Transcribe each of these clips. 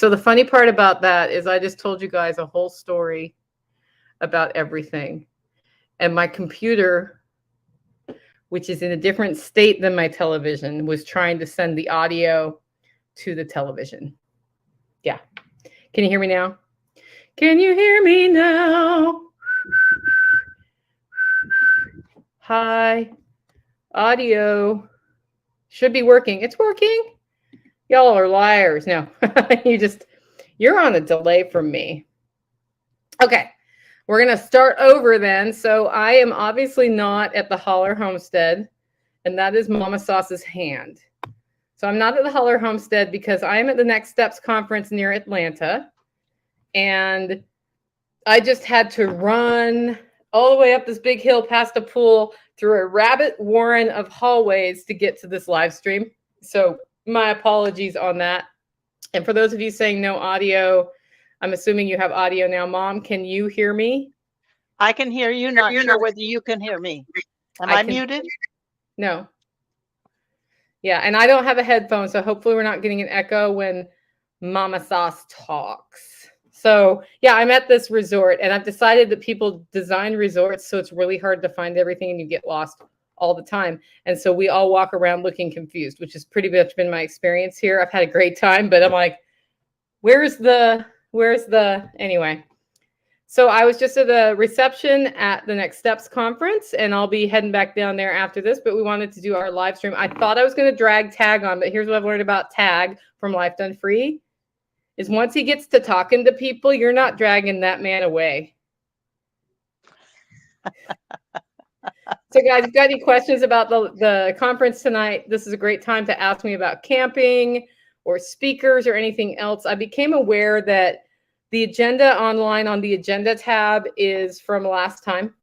So the funny part about that is I just told you guys a whole story about everything. And my computer, which is in a different state than my television, was trying to send the audio to the television. Yeah. Can you hear me now? Can you hear me now? Hi. Audio should be working. It's working. Y'all are liars. No, you're on a delay from me. Okay. We're going to start over then. So I am obviously not at the Holler Homestead, and that is Mama Sauce's hand. So I'm not at the Holler Homestead because I am at the Next Steps conference near Atlanta. And I just had to run all the way up this big hill past a pool through a rabbit warren of hallways to get to this live stream. So my apologies on that. And for those of you saying no audio, I'm assuming you have audio now. Mom, can you hear me? I can hear you. Not sure whether you can hear me. Am I muted? No. Yeah, and I don't have a headphone, so hopefully we're not getting an echo when Mama Sauce talks. So yeah, I'm at this resort, and I've decided that people design resorts so it's really hard to find everything and you get lost all the time. And so we all walk around looking confused, which has pretty much been my experience here. I've had a great time, but I'm like, where's the anyway. So I was just at a reception at the Next Steps conference, and I'll be heading back down there after this, but we wanted to do our live stream. I thought I was going to drag Tag on, but here's what I've learned about Tag from Life Done Free is once he gets to talking to people, you're not dragging that man away. So guys, if you've got any questions about the conference tonight, this is a great time to ask me about camping or speakers or anything else. I became aware that the agenda online on the agenda tab is from last time.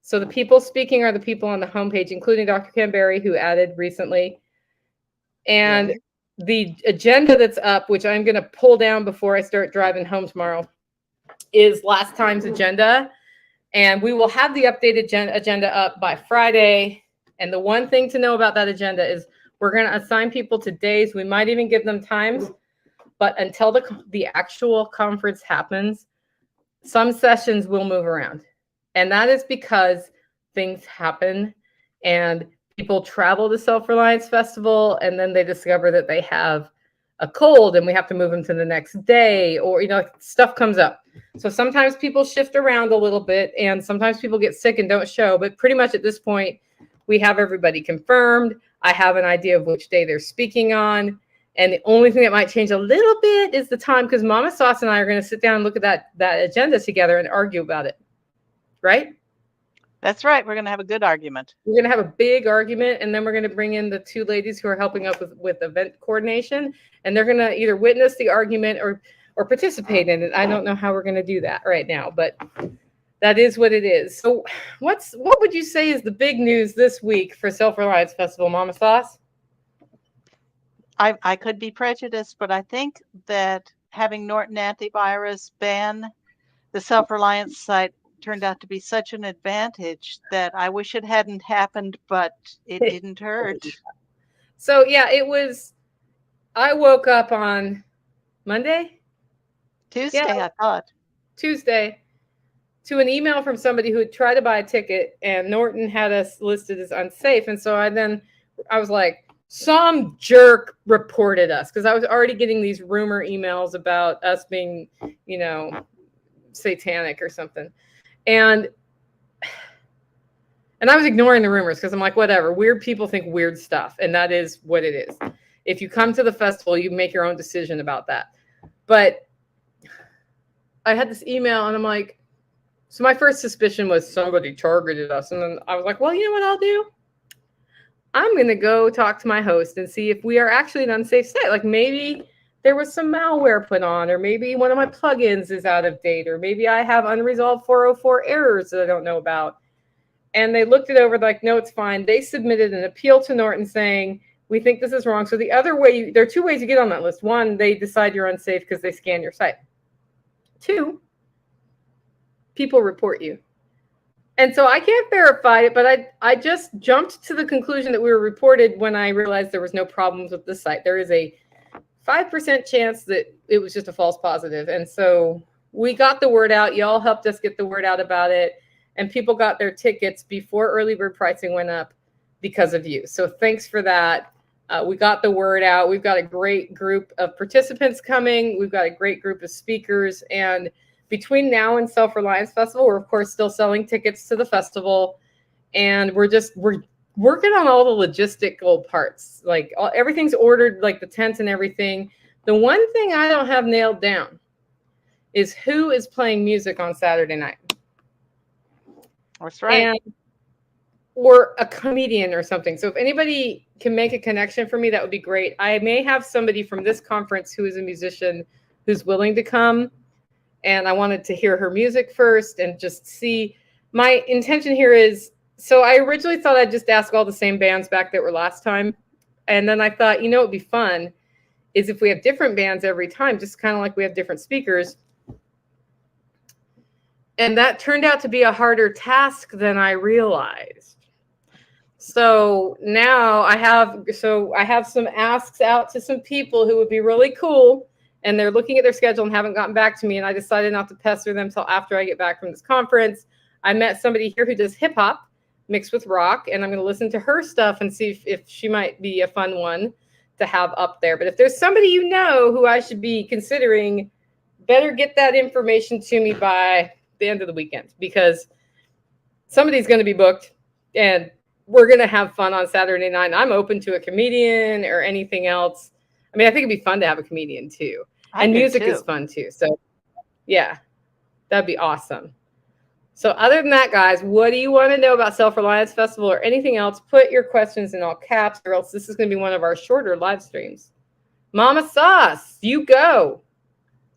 So the people speaking are the people on the homepage, including Dr. Canberry, who added recently. And the agenda that's up, which I'm going to pull down before I start driving home tomorrow, is last time's agenda. And we will have the updated agenda up by Friday. And the one thing to know about that agenda is we're going to assign people to days. We might even give them times. But until the actual conference happens, some sessions will move around. And that is because things happen and people travel to Self Reliance Festival and then they discover that they have a cold and we have to move them to the next day, or, stuff comes up. So sometimes people shift around a little bit and sometimes people get sick and don't show. But pretty much at this point, we have everybody confirmed. I have an idea of which day they're speaking on. And the only thing that might change a little bit is the time, because Mama Sauce and I are going to sit down and look at that agenda together and argue about it. Right? That's right. We're going to have a good argument. We're going to have a big argument, and then we're going to bring in the two ladies who are helping us with event coordination, and they're going to either witness the argument or participate in it. I don't know how we're going to do that right now, but that is what it is. So what would you say is the big news this week for Self Reliance Festival, Mama Sauce? I could be prejudiced, but I think that having Norton antivirus ban the Self-Reliance site turned out to be such an advantage that I wish it hadn't happened, but it didn't hurt. So yeah, I woke up on Monday? Tuesday, yeah. I thought. Tuesday, to an email from somebody who had tried to buy a ticket and Norton had us listed as unsafe. And so I was like, some jerk reported us, because I was already getting these rumor emails about us being, satanic or something. And I was ignoring the rumors because I'm like, whatever, weird people think weird stuff. And that is what it is. If you come to the festival, you make your own decision about that. But I had this email and I'm like, so my first suspicion was somebody targeted us. And then I was like, well, you know what I'll do? I'm going to go talk to my host and see if we are actually an unsafe site. Like maybe there was some malware put on, or maybe one of my plugins is out of date, or maybe I have unresolved 404 errors that I don't know about. And they looked it over, like, no, it's fine. They submitted an appeal to Norton saying, we think this is wrong. So the other way, there are two ways you get on that list. One, they decide you're unsafe because they scan your site. Two, people report you. And so I can't verify it, but I just jumped to the conclusion that we were reported when I realized there was no problems with the site. There is a 5% chance that it was just a false positive. And so we got the word out. Y'all helped us get the word out about it. And people got their tickets before early bird pricing went up because of you. So thanks for that. We got the word out. We've got a great group of participants coming. We've got a great group of speakers. And between now and Self Reliance Festival, we're of course still selling tickets to the festival. And we're working on all the logistical parts. Like everything's ordered, like the tents and everything. The one thing I don't have nailed down is who is playing music on Saturday night. That's right. Or a comedian or something. So if anybody can make a connection for me, that would be great. I may have somebody from this conference who is a musician who's willing to come. And I wanted to hear her music first and just see. My intention here is, so I originally thought I'd just ask all the same bands back that were last time. And then I thought, you know, it'd be fun is if we have different bands every time, just kind of like we have different speakers. And that turned out to be a harder task than I realized. So now I have some asks out to some people who would be really cool, and they're looking at their schedule and haven't gotten back to me. And I decided not to pester them until after I get back from this conference. I met somebody here who does hip hop mixed with rock, and I'm going to listen to her stuff and see if she might be a fun one to have up there. But if there's somebody you know who I should be considering, better get that information to me by the end of the weekend, because somebody's going to be booked and we're going to have fun on Saturday night. I'm open to a comedian or anything else. I mean, I think it'd be fun to have a comedian too. And music is fun too. So yeah, that'd be awesome. So other than that, guys, what do you want to know about Self Reliance Festival or anything else? Put your questions in all caps, or else this is going to be one of our shorter live streams. Mama Sauce, you go.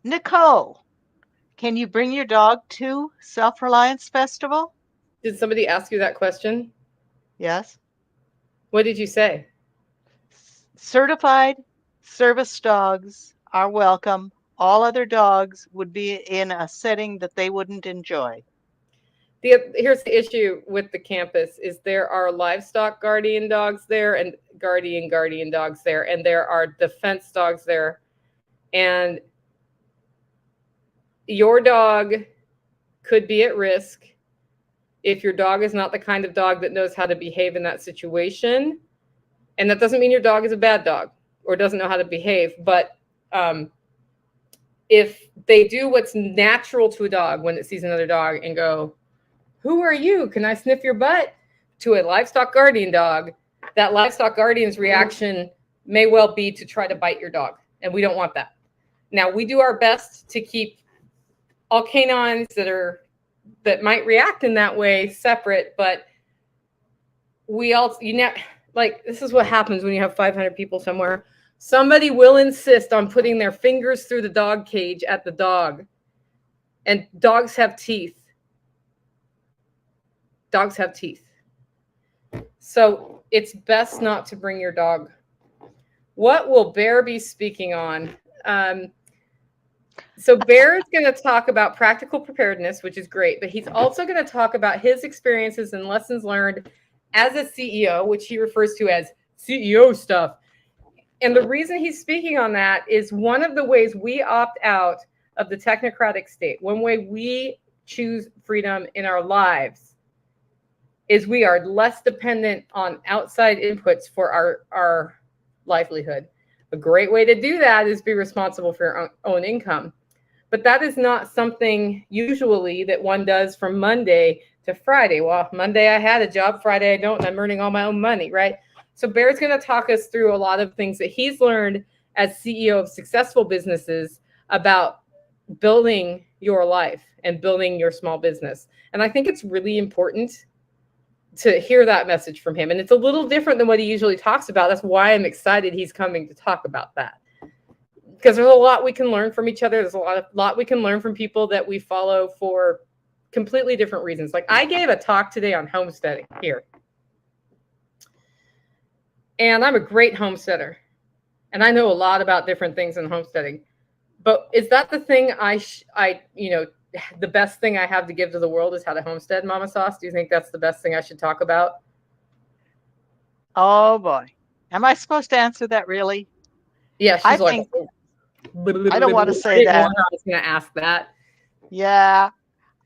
Nicole, can you bring your dog to Self Reliance Festival? Did somebody ask you that question? Yes. What did you say? Certified service dogs are welcome. All other dogs would be in a setting that they wouldn't enjoy. Here's the issue with the campus is there are livestock guardian dogs there and guardian dogs there, and there are defense dogs there. And your dog could be at risk if your dog is not the kind of dog that knows how to behave in that situation. And that doesn't mean your dog is a bad dog or doesn't know how to behave. But if they do what's natural to a dog when it sees another dog and go, "Who are you? Can I sniff your butt?" to a livestock guardian dog, that livestock guardian's reaction may well be to try to bite your dog. And we don't want that. Now, we do our best to keep all canines that might react in that way separate, but we also, like, this is what happens when you have 500 people somewhere. Somebody will insist on putting their fingers through the dog cage at the dog. And dogs have teeth. Dogs have teeth. So it's best not to bring your dog. What will Bear be speaking on? So Bear is going to talk about practical preparedness, which is great, but he's also going to talk about his experiences and lessons learned as a CEO, which he refers to as CEO stuff. And the reason he's speaking on that is one of the ways we opt out of the technocratic state. One way we choose freedom in our lives is we are less dependent on outside inputs for our livelihood. A great way to do that is be responsible for your own income. But that is not something usually that one does from Monday to Friday. Well, Monday I had a job, Friday I don't, and I'm earning all my own money, right? So Bear's going to talk us through a lot of things that he's learned as CEO of successful businesses about building your life and building your small business. And I think it's really important to hear that message from him. And it's a little different than what he usually talks about. That's why I'm excited he's coming to talk about that. Because there's a lot we can learn from each other. There's a lot we can learn from people that we follow for completely different reasons. Like I gave a talk today on homesteading here. And I'm a great homesteader. And I know a lot about different things in homesteading. But is that the thing the best thing I have to give to the world is how to homestead, Mama Sauce? Do you think that's the best thing I should talk about? Oh boy. Am I supposed to answer that really? Yeah, she's I like, think I don't want to I say didn't know that. I was going to ask that. Yeah,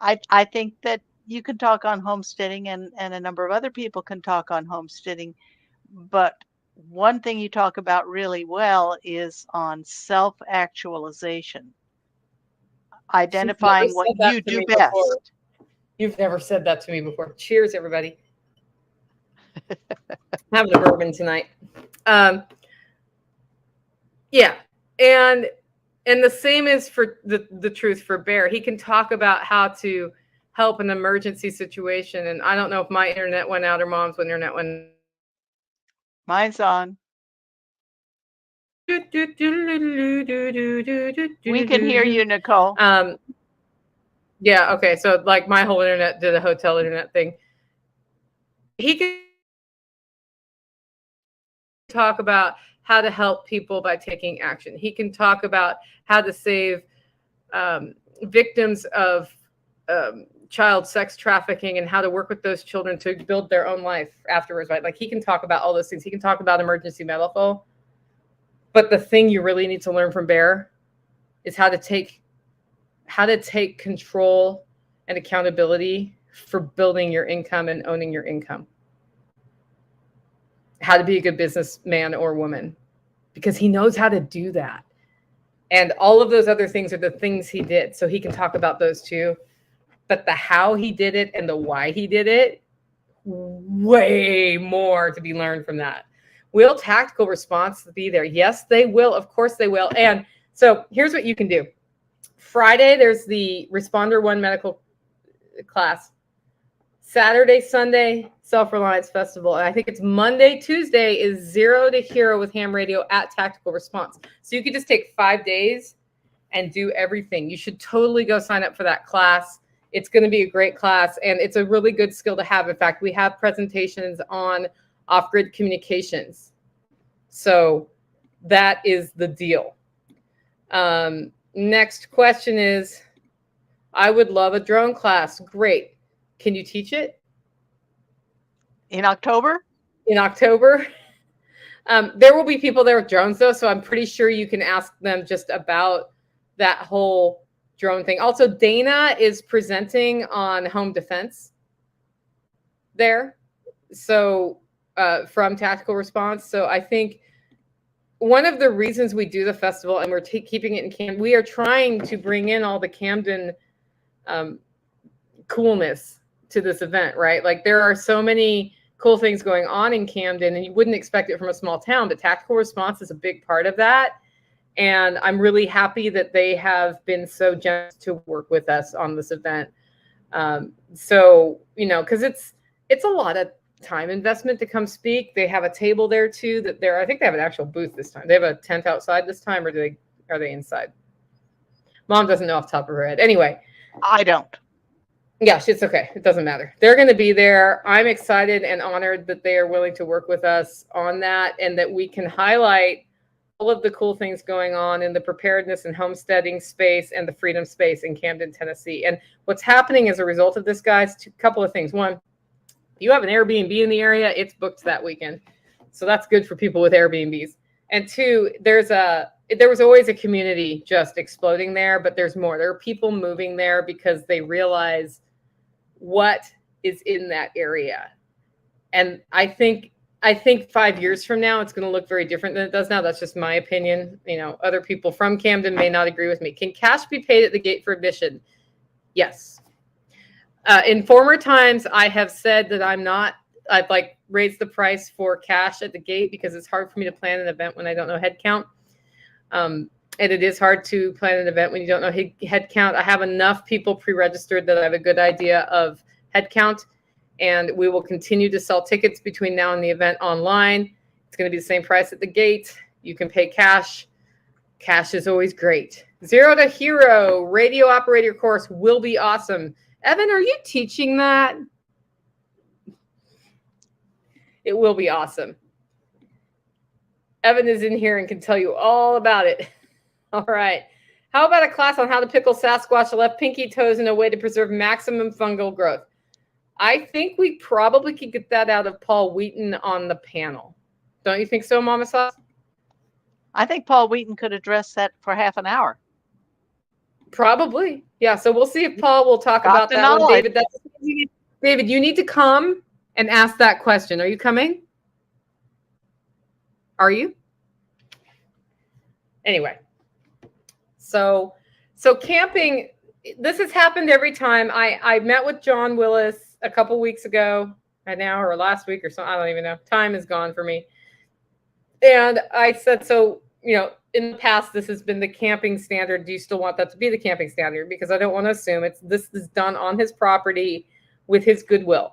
I think that you can talk on homesteading and a number of other people can talk on homesteading, but one thing you talk about really well is on self-actualization, She's never identifying what said that you to do me before. best. You've never said that to me before. Cheers, everybody. Having a bourbon tonight. Um, yeah, and the same is for the truth for Bear. He can talk about how to help an emergency situation. And I don't know if my internet went out or mom's internet went. Mine's on. We can hear you, Nicole. Yeah, okay. So like my whole internet did a hotel internet thing. He can talk about how to help people by taking action. He can talk about how to save victims of child sex trafficking and how to work with those children to build their own life afterwards, right? Like he can talk about all those things. He can talk about emergency medical. But the thing you really need to learn from Bear is how to take control and accountability for building your income and owning your income. How to be a good businessman or woman, because he knows how to do that. And all of those other things are the things he did. So he can talk about those too. But the how he did it and the why he did it, way more to be learned from that. Will tactical response be there? Yes, they will. Of course they will. And so here's what you can do. Friday, there's the Responder 1 medical class. Saturday, Sunday, Self Reliance Festival. And I think it's Monday, Tuesday is 0 to Hero with ham radio at Tactical Response. So you could just take 5 days and do everything. You should totally go sign up for that class. It's going to be a great class, and it's a really good skill to have. In fact, we have presentations on off-grid communications. So that is the deal. Next question is, I would love a drone class. Great. Can you teach it? In October? In October? There will be people there with drones, though, so I'm pretty sure you can ask them just about that whole drone thing. Also, Dana is presenting on home defense there, so from Tactical Response. So I think one of the reasons we do the festival and we're keeping it in Camden, we are trying to bring in all the Camden coolness to this event, right? Like there are so many cool things going on in Camden, and you wouldn't expect it from a small town, but Tactical Response is a big part of that. And I'm really happy that they have been so generous to work with us on this event. So, you know, because it's a lot of time investment to come speak. They have a table there too. I think they have an actual booth this time. They have a tent outside this time, or are they inside? Mom doesn't know off the top of her head. Anyway, I don't. Yeah, it's okay. It doesn't matter. They're going to be there. I'm excited and honored that they are willing to work with us on that, and that we can highlight all of the cool things going on in the preparedness and homesteading space and the freedom space in Camden, Tennessee. And what's happening as a result of this, guys, a couple of things. One, if you have an Airbnb in the area, it's booked that weekend. So that's good for people with Airbnbs. And two, there was always a community just exploding there, but there's more. There are people moving there because they realize what is in that area. And I think 5 years from now, it's going to look very different than it does now. That's just my opinion. You know, other people from Camden may not agree with me. Can cash be paid at the gate for admission? Yes. In former times, I have said that I've like raised the price for cash at the gate because it's hard for me to plan an event when I don't know head count. And it is hard to plan an event when you don't know head count. I have enough people pre-registered that I have a good idea of head count, and we will continue to sell tickets between now and the event online. It's going to be the same price at the gate. You can pay cash. Cash is always great. 0 to Hero radio operator course will be awesome. Evan, are you teaching that? It will be awesome. Evan is in here and can tell you all about it. All right. How about a class on how to pickle Sasquatch left pinky toes in a way to preserve maximum fungal growth? I think we probably could get that out of Paul Wheaton on the panel. Don't you think so, Mama Sauce? I think Paul Wheaton could address that for half an hour. Probably. Yeah. So we'll see if Paul will talk Got about the that one. knowledge. David, you need to come and ask that question. Are you coming? Are you? Anyway. So camping, this has happened every time. I met with John Willis a couple weeks ago, right now, or last week or something. I don't even know. Time is gone for me. And I said, so, in the past, this has been the camping standard. Do you still want that to be the camping standard? Because I don't want to assume this is done on his property with his goodwill.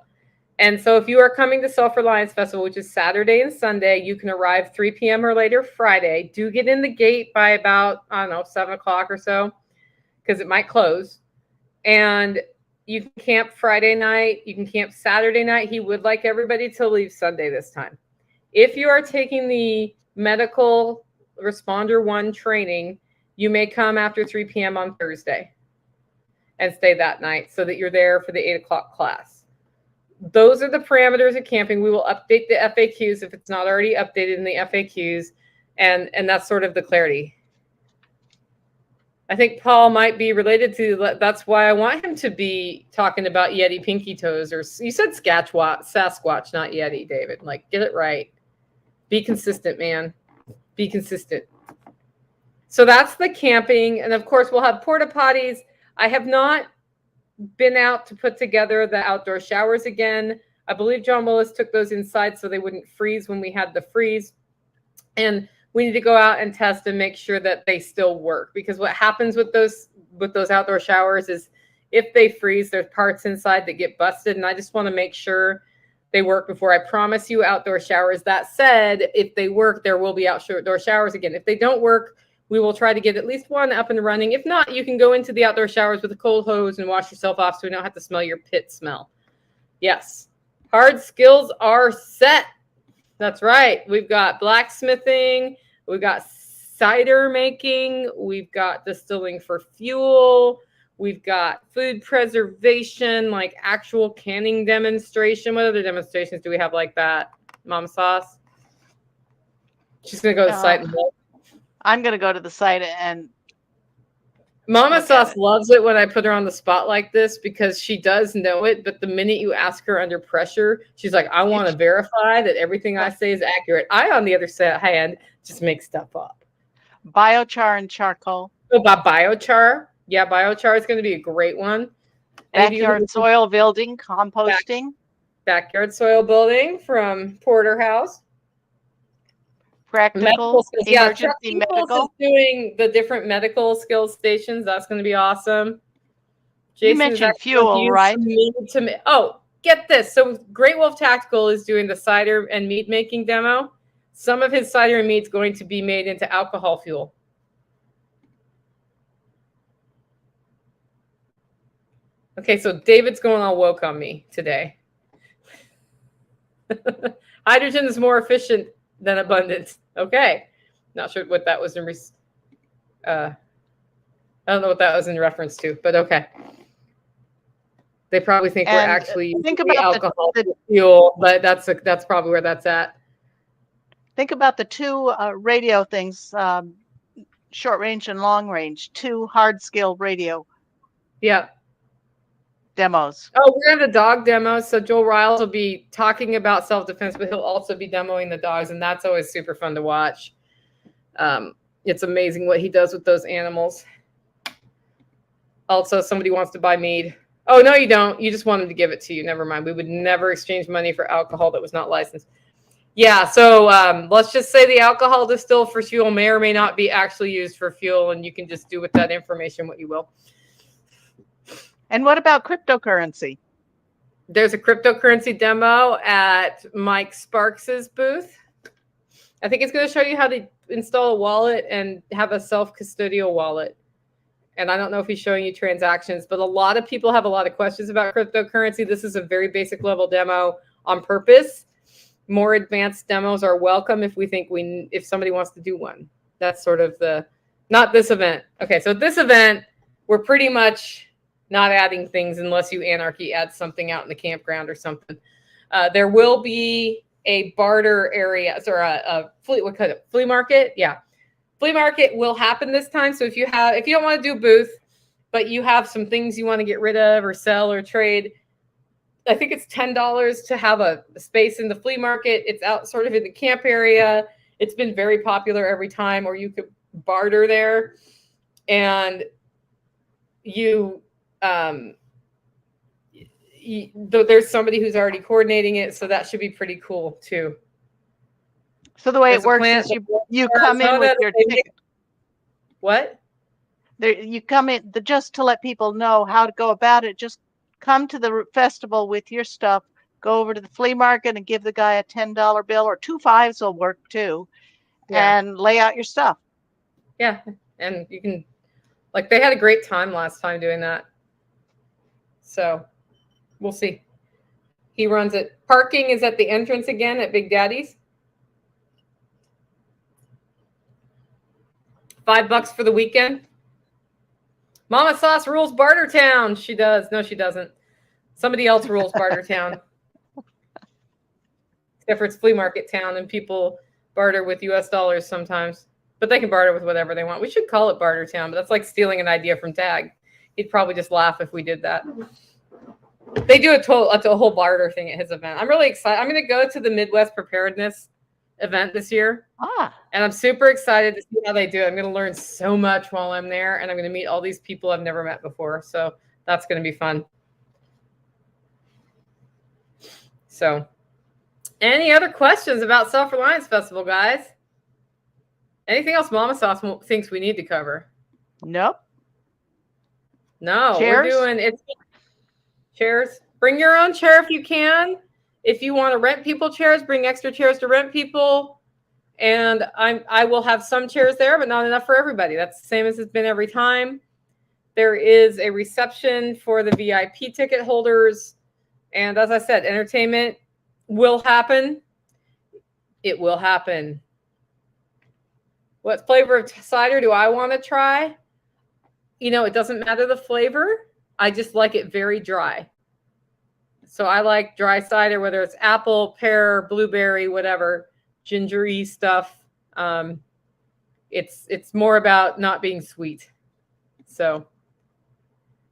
And so if you are coming to Self Reliance Festival, which is Saturday and Sunday, you can arrive 3 p.m. or later Friday. Do get in the gate by about, 7 o'clock or so, because it might close. And you can camp Friday night. You can camp Saturday night. He would like everybody to leave Sunday this time. If you are taking the medical responder 1 training, you may come after 3 p.m. on Thursday and stay that night so that you're there for the 8 o'clock class. Those are the parameters of camping. We will update the FAQs if it's not already updated in the FAQs, and that's sort of the clarity. I think Paul might be related to, that's why I want him to be talking about Yeti pinky toes, or you said Sasquatch, not Yeti, David. Like, get it right. Be consistent, man. Be consistent. So that's the camping. And of course, we'll have porta potties. I have not been out to put together the outdoor showers again. I believe John Willis took those inside so they wouldn't freeze when we had the freeze. And we need to go out and test and make sure that they still work, because what happens with those outdoor showers is if they freeze, there's parts inside that get busted. And I just want to make sure they work before I promise you outdoor showers. That said, if they work, there will be outdoor showers again. If they don't work, we will try to get at least one up and running. If not, you can go into the outdoor showers with a cold hose and wash yourself off so we don't have to smell your pit smell. Yes. Hard skills are set. That's right. We've got blacksmithing. We've got cider making. We've got distilling for fuel. We've got food preservation, like actual canning demonstration. What other demonstrations do we have like that? Mom Sauce? She's going to go to the site and look. I'm going to go to the site and Mama Sauce loves it when I put her on the spot like this, because she does know it. But the minute you ask her under pressure, she's like, I want to verify that everything I say is accurate. I, on the other hand, just make stuff up. Biochar and charcoal. Oh, about biochar. Yeah, biochar is going to be a great one. Backyard soil building, composting. Backyard soil building from Porterhouse. Practical, emergency medical. Is doing the different medical skills stations. That's going to be awesome. Jason, you mentioned fuel, right? Oh, get this. So Great Wolf Tactical is doing the cider and mead making demo. Some of his cider and mead is going to be made into alcohol fuel. Okay, so David's going all woke on me today. Hydrogen is more efficient than abundance. Okay. Not sure what that was in I don't know what that was in reference to, but okay. They probably think we're actually using the alcohol fuel, but that's probably where that's at. Think about the 2 radio things, short range and long range, 2 hard skill radio. Yeah. Demos. Oh, we're going to dog demos. So Joel Riles will be talking about self-defense, but he'll also be demoing the dogs, and that's always super fun to watch. It's amazing what he does with those animals. Also, somebody wants to buy mead. Oh, no, you don't. You just want him to give it to you. Never mind. We would never exchange money for alcohol that was not licensed. Yeah, so let's just say the alcohol distilled for fuel may or may not be actually used for fuel, and you can just do with that information what you will. And what about cryptocurrency? There's a cryptocurrency demo at Mike Sparks's booth. I think it's going to show you how to install a wallet and have a self-custodial wallet. And I don't know if he's showing you transactions, but a lot of people have a lot of questions about cryptocurrency. This is a very basic level demo on purpose. More advanced demos are welcome if somebody wants to do one. That's sort of not this event. Okay, so this event, we're pretty much not adding things unless you anarchy adds something out in the campground or something. There will be a barter area, or a flea market. Yeah. flea market will happen this time. So if you don't want to do a booth, but you have some things you want to get rid of or sell or trade, I think it's $10 to have a space in the flea market. It's out sort of in the camp area. It's been very popular every time, or you could barter there. And there's somebody who's already coordinating it, so that should be pretty cool too. So the way it works is you come in with your ticket. What? You come in, just to let people know how to go about it, just come to the festival with your stuff, go over to the flea market and give the guy a $10 bill, or 2 5s will work too, and lay out your stuff. Yeah, and you can, like, they had a great time last time doing that. So we'll see. He runs it. Parking is at the entrance again at Big Daddy's. $5 for the weekend. Mama Sauce rules Bartertown. She does. No, she doesn't. Somebody else rules Bartertown. Except for it's flea market town, and people barter with US dollars sometimes. But they can barter with whatever they want. We should call it Bartertown, but that's like stealing an idea from Tag. He'd probably just laugh if we did that. They do a whole barter thing at his event. I'm really excited. I'm going to go to the Midwest Preparedness event this year. And I'm super excited to see how they do it. I'm going to learn so much while I'm there, and I'm going to meet all these people I've never met before. So that's going to be fun. So any other questions about Self Reliance Festival, guys? Anything else Mama Sauce thinks we need to cover? Nope. No, chairs? We're doing chairs. Bring your own chair if you can. If you want to rent people chairs, bring extra chairs to rent people. And I will have some chairs there, but not enough for everybody. That's the same as it's been every time. There is a reception for the VIP ticket holders. And as I said, entertainment will happen. It will happen. What flavor of cider do I want to try? It doesn't matter the flavor. I just like it very dry. So I like dry cider, whether it's apple, pear, blueberry, whatever, gingery stuff. It's more about not being sweet. So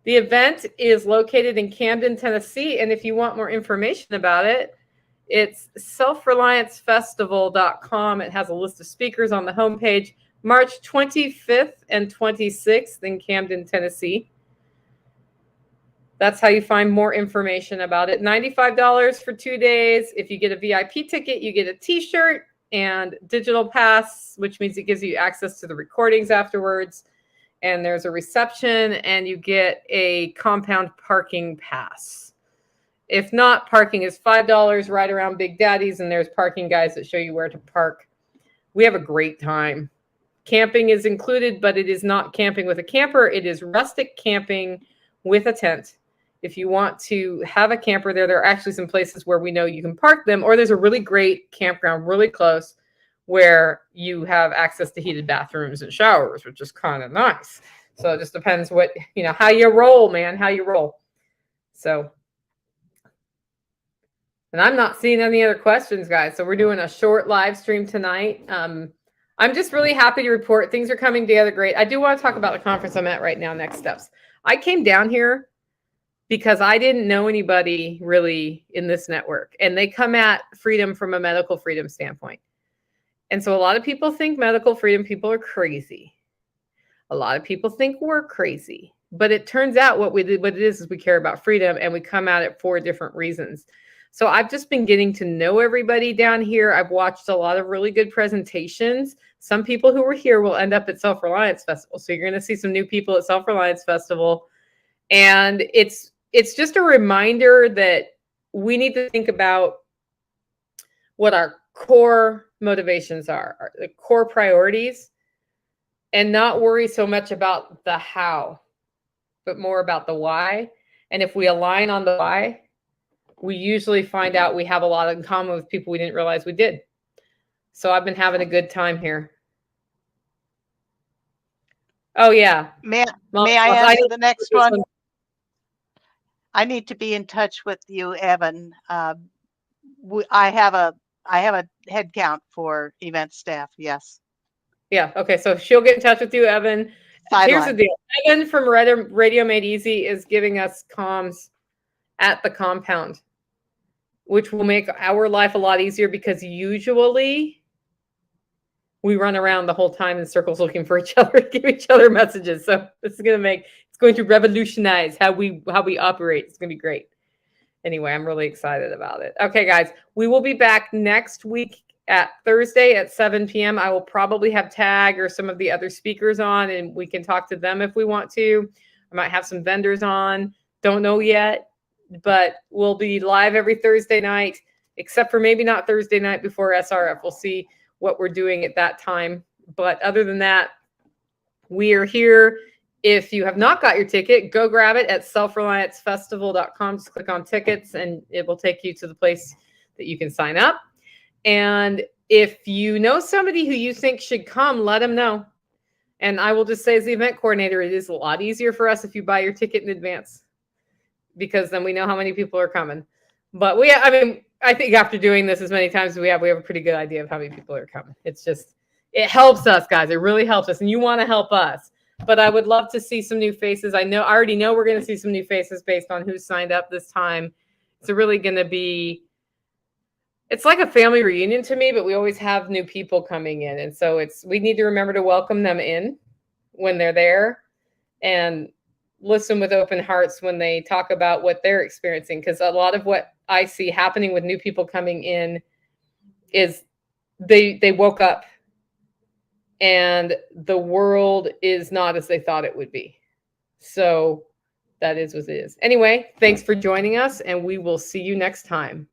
the event is located in Camden, Tennessee. And if you want more information about it, it's selfreliancefestival.com. It has a list of speakers on the homepage. March 25th and 26th in Camden, Tennessee. That's how you find more information about it. $95 for 2 days. If you get a VIP ticket, you get a t-shirt and digital pass, which means it gives you access to the recordings afterwards. And there's a reception, and you get a compound parking pass. If not, parking is $5 right around Big Daddy's, and there's parking guys that show you where to park. We have a great time. Camping is included, but it is not camping with a camper. It is rustic camping with a tent. If you want to have a camper there are actually some places where we know you can park them, or there's a really great campground really close where you have access to heated bathrooms and showers, which is kind of nice. So it just depends how you roll, man, how you roll. So, and I'm not seeing any other questions, guys. So we're doing a short live stream tonight. I'm just really happy to report things are coming together great. I do want to talk about the conference I'm at right now, Next Steps. I came down here because I didn't know anybody really in this network, and they come at freedom from a medical freedom standpoint. And so a lot of people think medical freedom people are crazy. A lot of people think we're crazy, but it turns out what it is we care about freedom, and we come at it for different reasons. So I've just been getting to know everybody down here. I've watched a lot of really good presentations. Some people who were here will end up at Self Reliance Festival. So you're going to see some new people at Self Reliance Festival. And it's just a reminder that we need to think about what our core motivations are, the core priorities, and not worry so much about the how, but more about the why. And if we align on the why, we usually find out we have a lot in common with people we didn't realize we did. So I've been having a good time here. Oh, yeah. May I answer the next one? I need to be in touch with you, Evan. I have a head count for event staff. Yes. Yeah. Okay. So she'll get in touch with you, Evan. Here's the Sideline. deal. Evan from Radio Made Easy is giving us comms at the compound, which will make our life a lot easier because usually we run around the whole time in circles looking for each other, give each other messages. So this is it's going to revolutionize how we operate. It's going to be great. Anyway, I'm really excited about it. Okay, guys, we will be back next week at Thursday at 7 p.m. I will probably have Tag or some of the other speakers on, and we can talk to them if we want to. I might have some vendors on. Don't know yet, but we'll be live every Thursday night, except for maybe not Thursday night before SRF. We'll see what we're doing at that time. But other than that, we are here. If you have not got your ticket, go grab it at selfreliancefestival.com. Just click on tickets and it will take you to the place that you can sign up. And if you know somebody who you think should come, let them know. And I will just say, as the event coordinator, it is a lot easier for us if you buy your ticket in advance, because then we know how many people are coming. But I think after doing this as many times as we have a pretty good idea of how many people are coming. It helps us, guys. It really helps us. And you want to help us. But I would love to see some new faces. I already know we're going to see some new faces based on who signed up this time. It's really going to be, it's like a family reunion to me, but we always have new people coming in. And so we need to remember to welcome them in when they're there and listen with open hearts when they talk about what they're experiencing. Because a lot of what I see happening with new people coming in is they woke up and the world is not as they thought it would be. So that is what it is. Anyway, thanks for joining us, and we will see you next time.